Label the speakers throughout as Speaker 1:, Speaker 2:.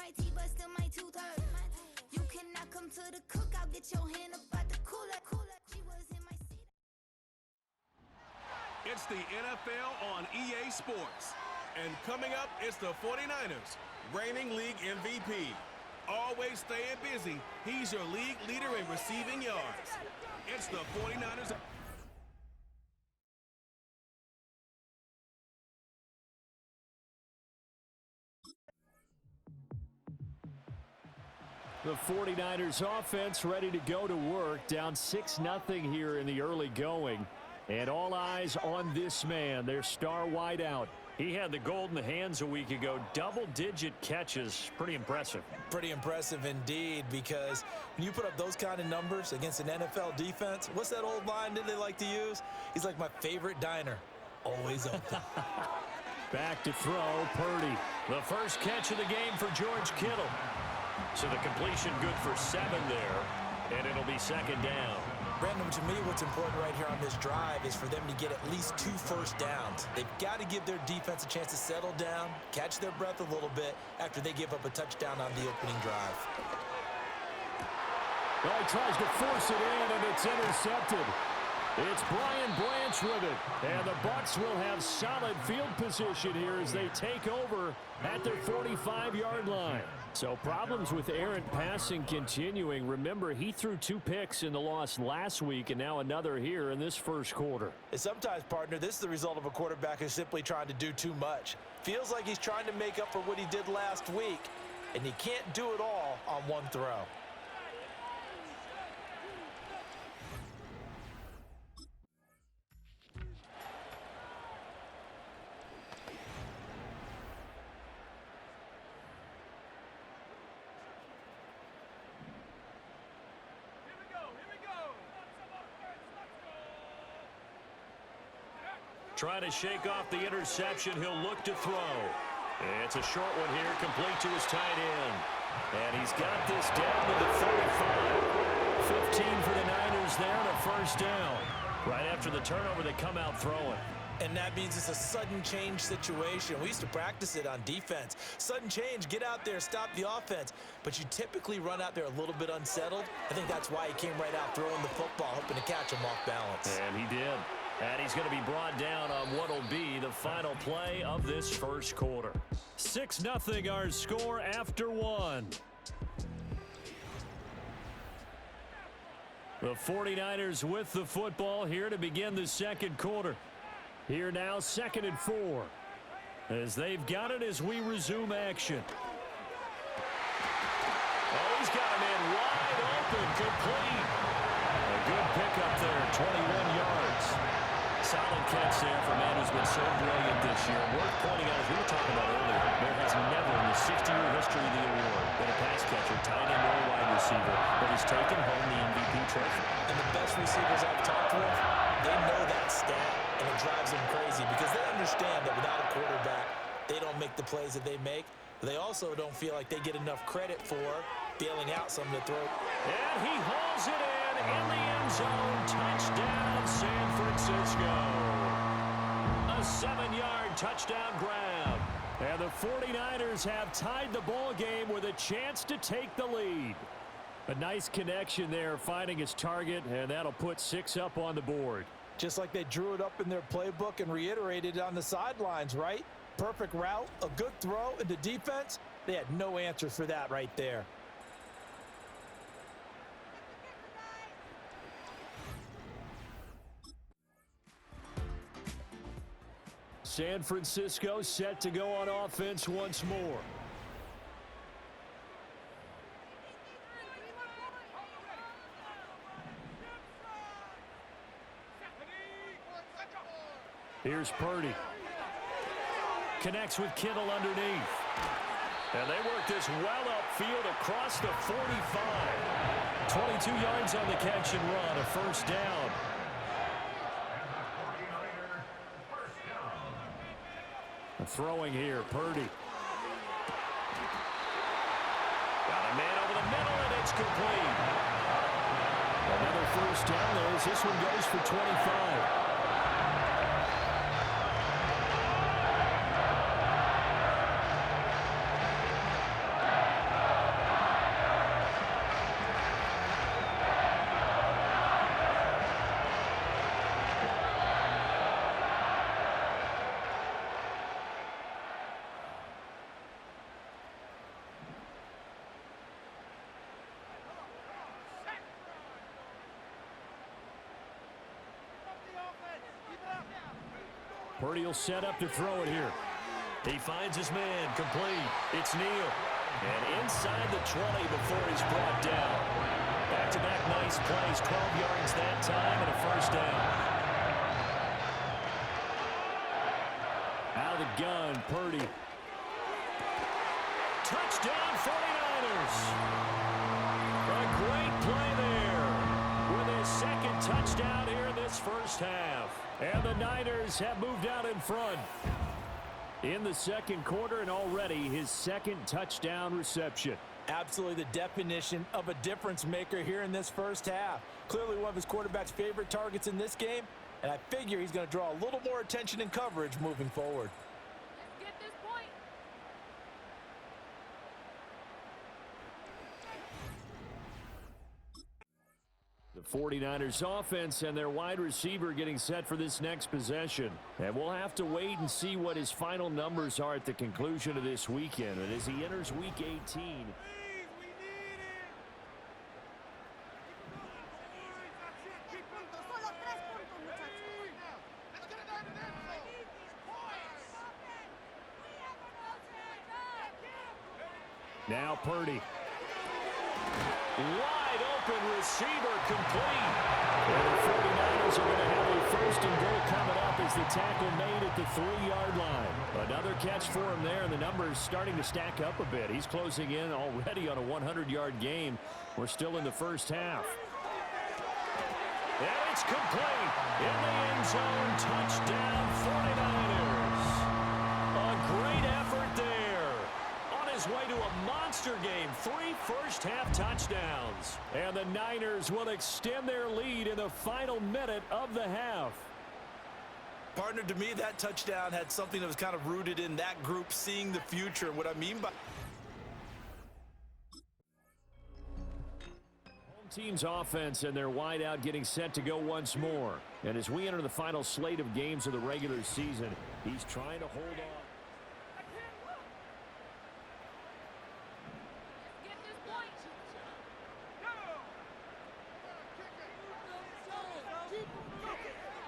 Speaker 1: my tea, but still my tooth hurt. You cannot come to the cookout, get your hand up out the cooler. She was in my seat.
Speaker 2: It's the NFL on EA Sports. And coming up, it's the 49ers, reigning league MVP. Always staying busy, he's your league leader in receiving yards. It's the 49ers.
Speaker 3: The 49ers offense ready to go to work, down 6-0 here in the early going. And all eyes on this man, their star wideout. He had the gold in the hands a week ago. Double-digit catches. Pretty impressive.
Speaker 4: Pretty impressive indeed, because when you put up those kind of numbers against an NFL defense, what's that old line that they like to use? He's like my favorite diner. Always open.
Speaker 3: Back to throw, Purdy. The first catch of the game for George Kittle. So the completion good for 7 there, and it'll be second down.
Speaker 4: Brandon, to me, what's important right here on this drive is for them to get at least 2 first downs. They've got to give their defense a chance to settle down, catch their breath a little bit after they give up a touchdown on the opening drive.
Speaker 3: Well, he tries to force it in, and it's intercepted. It's Brian Branch with it. And the Bucs will have solid field position here as they take over at their 45-yard line. So problems with errant passing continuing. Remember, he threw 2 picks in the loss last week, and now another here in this first quarter.
Speaker 4: And sometimes, partner, this is the result of a quarterback who's simply trying to do too much. Feels like he's trying to make up for what he did last week, and he can't do it all on one throw.
Speaker 3: Trying to shake off the interception. He'll look to throw. It's a short one here, complete to his tight end. And he's got this down to the 45. 15 for the Niners there and a first down. Right after the turnover, they come out throwing.
Speaker 4: And that means it's a sudden change situation. We used to practice it on defense. Sudden change, get out there, stop the offense. But you typically run out there a little bit unsettled. I think that's why he came right out throwing the football, hoping to catch him off balance.
Speaker 3: And he did. And he's going to be brought down on what will be the final play of this first quarter. 6-0 our score after 1. The 49ers with the football here to begin the second quarter. Here now, 2nd and 4. As they've got it as we resume action. Oh, he's got a man wide open, complete. A good pickup there, 21 yards. Solid catch there for a man who's been so brilliant this year. Worth pointing out, as we were talking about earlier, there has never in the 60-year history of the award been a pass catcher, tight end, or wide receiver that has taken home the MVP trophy.
Speaker 4: And the best receivers I've talked with, they know that stat, and it drives them crazy because they understand that without a quarterback, they don't make the plays that they make. They also don't feel like they get enough credit for bailing out some to throw.
Speaker 3: And he hauls it in the end zone. Touchdown, San Francisco. A 7-yard touchdown grab. And the 49ers have tied the ball game with a chance to take the lead. A nice connection there, finding his target, and that'll put 6 up on the board.
Speaker 4: Just like they drew it up in their playbook and reiterated it on the sidelines, right? Perfect route, a good throw, and the defense, they had no answer for that right there.
Speaker 3: San Francisco set to go on offense once more. Here's Purdy. Connects with Kittle underneath. And they work this well upfield across the 45. 22 yards on the catch and run, a first down. Throwing here, Purdy. Got a man over the middle, and it's complete. Another first down there as this one goes for 25. Purdy will set up to throw it here. He finds his man, complete. It's Neal. And inside the 20 before he's brought down. Back-to-back nice plays, 12 yards that time and a first down. Out of the gun, Purdy. Touchdown 49ers. A great play there with his second touchdown here in this first half. And the Niners have moved out in front in the second quarter, and already his second touchdown reception.
Speaker 4: Absolutely the definition of a difference maker here in this first half. Clearly one of his quarterback's favorite targets in this game, and I figure he's going to draw a little more attention and coverage moving forward.
Speaker 5: Let's get this point.
Speaker 3: The 49ers offense and their wide receiver getting set for this next possession. And we'll have to wait and see what his final numbers are at the conclusion of this weekend. And as he enters Week 18, now Purdy. Wide open receiver complete. And the 49ers are going to have a first and goal coming up as the tackle made at the 3-yard line. Another catch for him there, and the numbers starting to stack up a bit. He's closing in already on a 100-yard game. We're still in the first half. And it's complete. In the end zone, touchdown 49ers. A great effort there. On his way to a monster game, 3 first-half touchdowns. And the Niners will extend their lead in the final minute of the half.
Speaker 4: Partner, to me, that touchdown had something that was kind of rooted in that group seeing the future. What I mean by
Speaker 3: home team's offense and their wideout getting set to go once more. And as we enter the final slate of games of the regular season, he's trying to hold on.
Speaker 5: Get this point.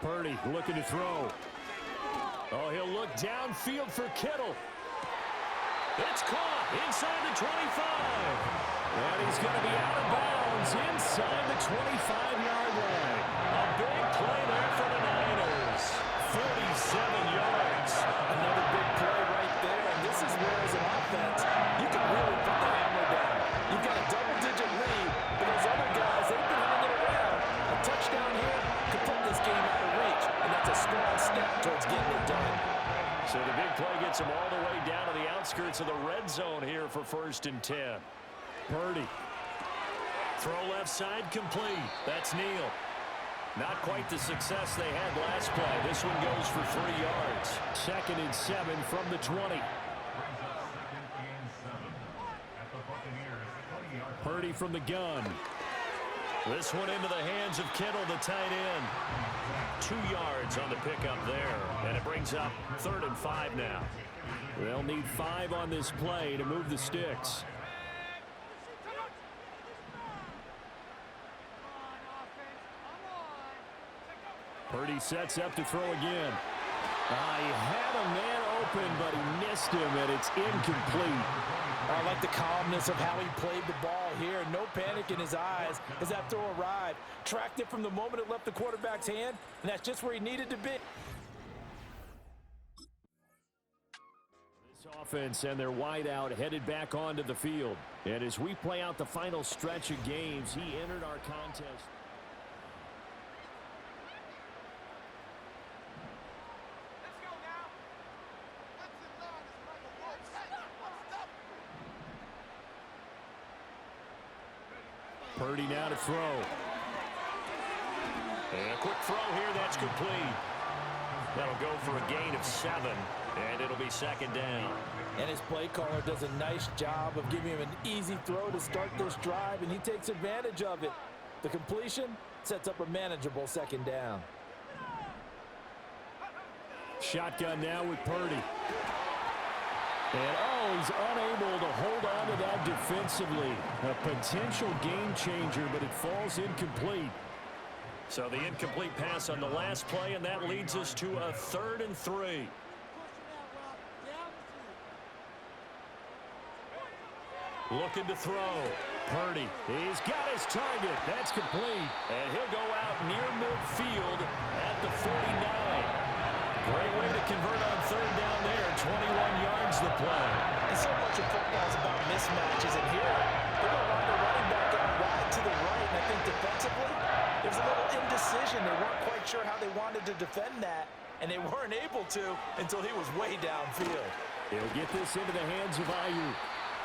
Speaker 3: Purdy looking to throw. Oh, he'll look downfield for Kittle. It's caught inside the 25. And he's going to be out of bounds inside the 25-yard line. A big play there for the Niners. 47 yards.
Speaker 4: another big play right there, and this is where, as an offense, you can really put the hammer down. You've got a double-digit lead, but those other guys, they've been hanging around. A touchdown here could put this game out of reach, and that's a small step towards getting it done.
Speaker 3: So the big play gets him all the way down to the outskirts of the red zone here for 1st and 10. Purdy. Throw left side complete. That's Neal. Not quite the success they had last play. This one goes for 3 yards. 2nd and 7 from the 20. Purdy from the gun. This one into the hands of Kittle, the tight end. 2 yards on the pickup there. And it brings up 3rd and 5 now. They'll need 5 on this play to move the sticks. Purdy sets up to throw again. He had a man open, but he missed him, and it's incomplete.
Speaker 4: I like the calmness of how he played the ball here. No panic in his eyes as that throw arrived. Tracked it from the moment it left the quarterback's hand, and that's just where he needed to be.
Speaker 3: This offense and their wideout headed back onto the field. And as we play out the final stretch of games, he entered our contest. Purdy now to throw. And a quick throw here, that's complete. That'll go for a gain of 7, and it'll be 2nd down.
Speaker 4: And his play caller does a nice job of giving him an easy throw to start this drive, and he takes advantage of it. The completion sets up a manageable 2nd down.
Speaker 3: Shotgun now with Purdy. And, he's unable to hold on to that defensively. A potential game changer, but it falls incomplete. So the incomplete pass on the last play, and that leads us to a 3rd and 3. Looking to throw. Purdy, he's got his target. That's complete. And he'll go out near midfield at the 49. Great way to convert on 3rd down there. 21 yards the play.
Speaker 4: And so much of football is about mismatches. And here, they're going to run the running back out wide to the right. And I think defensively, there's a little indecision. They weren't quite sure how they wanted to defend that. And they weren't able to until he was way downfield.
Speaker 3: He'll get this into the hands of Ayuk.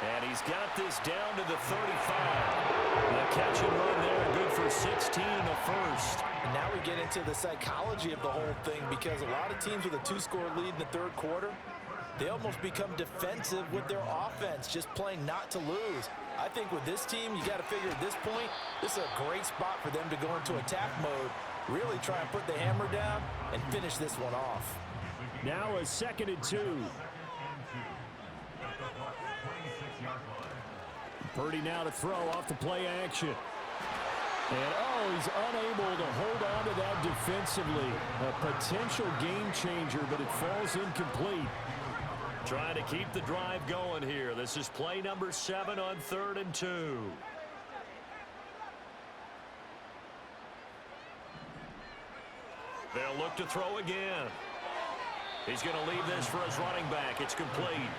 Speaker 3: And he's got this down to the 35. The catch and run there, good for 16 in the first.
Speaker 4: And now we get into the psychology of the whole thing, because a lot of teams with a 2-score lead in the 3rd quarter, they almost become defensive with their offense, just playing not to lose. I think with this team, you got to figure at this point, this is a great spot for them to go into attack mode, really try and put the hammer down and finish this one off.
Speaker 3: Now a 2nd and 2. Purdy now to throw off the play action. And, he's unable to hold on to that defensively. A potential game changer, but it falls incomplete. Trying to keep the drive going here. This is play number 7 on 3rd and 2. They'll look to throw again. He's going to leave this for his running back. It's complete.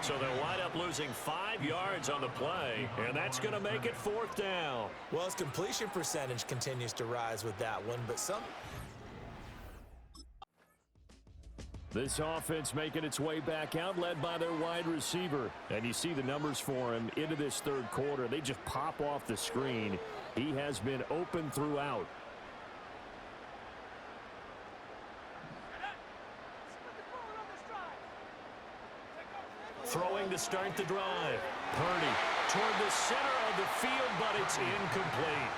Speaker 3: So they'll wind up losing 5 yards on the play, and that's going to make it 4th down.
Speaker 4: Well, his completion percentage continues to rise with that one, but
Speaker 3: This offense making its way back out, led by their wide receiver. And you see the numbers for him into this 3rd quarter. They just pop off the screen. He has been open throughout. Throwing to start the drive. Purdy toward the center of the field, but it's incomplete.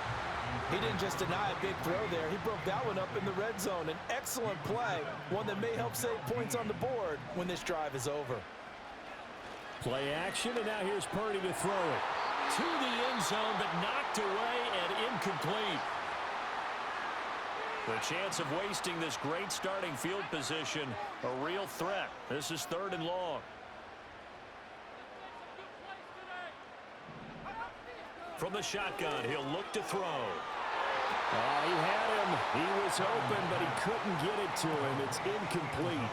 Speaker 4: he didn't just deny a big throw there. He broke that one up in the red zone. An excellent play, one that may help save points on the board when this drive is over.
Speaker 3: Play action, and now here's Purdy to throw it. To the end zone, but knocked away and incomplete. The chance of wasting this great starting field position, a real threat. This is 3rd and long. From the shotgun, he'll look to throw. He had him. He was open, but he couldn't get it to him. It's incomplete.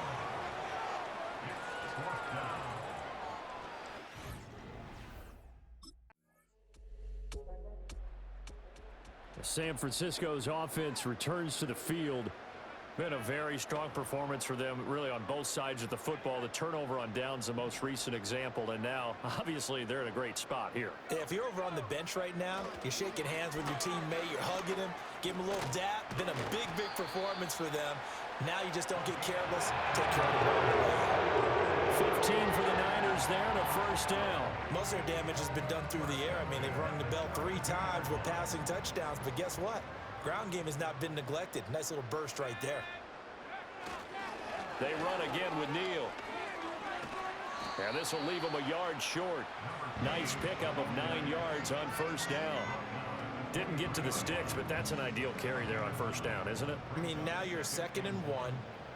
Speaker 3: San Francisco's offense returns to the field. Been a very strong performance for them, really, on both sides of the football. The turnover on downs, the most recent example, and now, obviously, they're in a great spot here.
Speaker 4: If you're over on the bench right now, you're shaking hands with your teammate, you're hugging him, give him a little dap. Been a big, big performance for them. Now you just don't get careless. Take care of the ball.
Speaker 3: 15 for the Niners there, and a first down.
Speaker 4: Most of their damage has been done through the air. I mean, they've rung the bell 3 times with passing touchdowns, but guess what? Ground game has not been neglected. Nice little burst right there.
Speaker 3: They run again with Neal. And this will leave them a yard short. Nice pickup of 9 yards on first down. Didn't get to the sticks, but that's an ideal carry there on first down, isn't it?
Speaker 4: I mean, now you're 2nd and 1.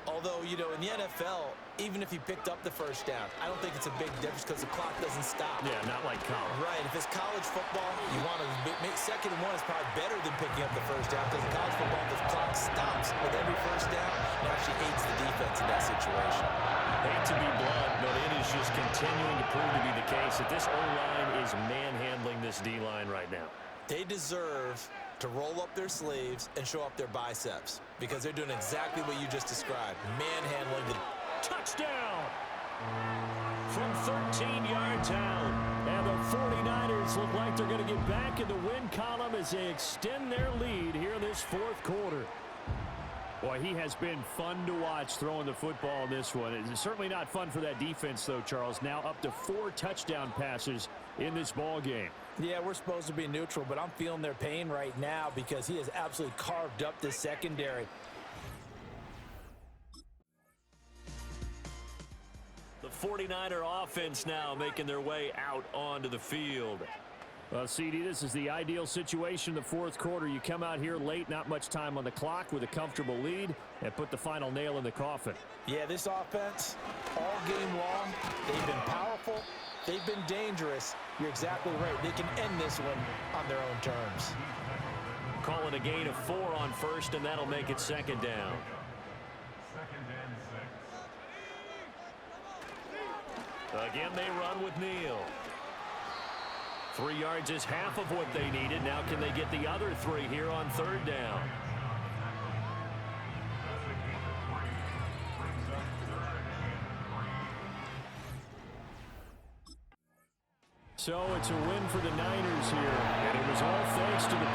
Speaker 4: Although, you know, in the NFL, even if you picked up the first down, I don't think it's a big difference because the clock doesn't stop.
Speaker 3: Yeah, not like college.
Speaker 4: Right. If it's college football, you want to make 2nd and 1 is probably better than picking up the first down, because in college football, the clock stops with every first down. It actually aids the defense in that situation.
Speaker 3: Hate to be blunt, but it is just continuing to prove to be the case that this O-line is manhandling this D-line right now.
Speaker 4: They deserve to roll up their sleeves and show up their biceps, because they're doing exactly what you just described, manhandling the...
Speaker 3: Touchdown! From 13 yards out. And the 49ers look like they're going to get back in the win column as they extend their lead here in this 4th quarter. Boy, he has been fun to watch throwing the football in this one. It's certainly not fun for that defense, though, Charles. Now up to 4 touchdown passes in this ball game.
Speaker 4: Yeah, we're supposed to be neutral, but I'm feeling their pain right now because he has absolutely carved up this secondary.
Speaker 3: The 49er offense now making their way out onto the field. Well, CD, this is the ideal situation in the fourth quarter. You come out here late, not much time on the clock with a comfortable lead, and put the final nail in the coffin.
Speaker 4: Yeah, this offense, all game long, they've been powerful, they've been dangerous. You're exactly right. They can end this one on their own terms.
Speaker 3: Call it a gain of 4 on first, and that'll make it second down. Again, they run with Neal. 3 yards is half of what they needed. Now can they get the other 3 here on third down? So it's a win for the Niners here, and it was all thanks to the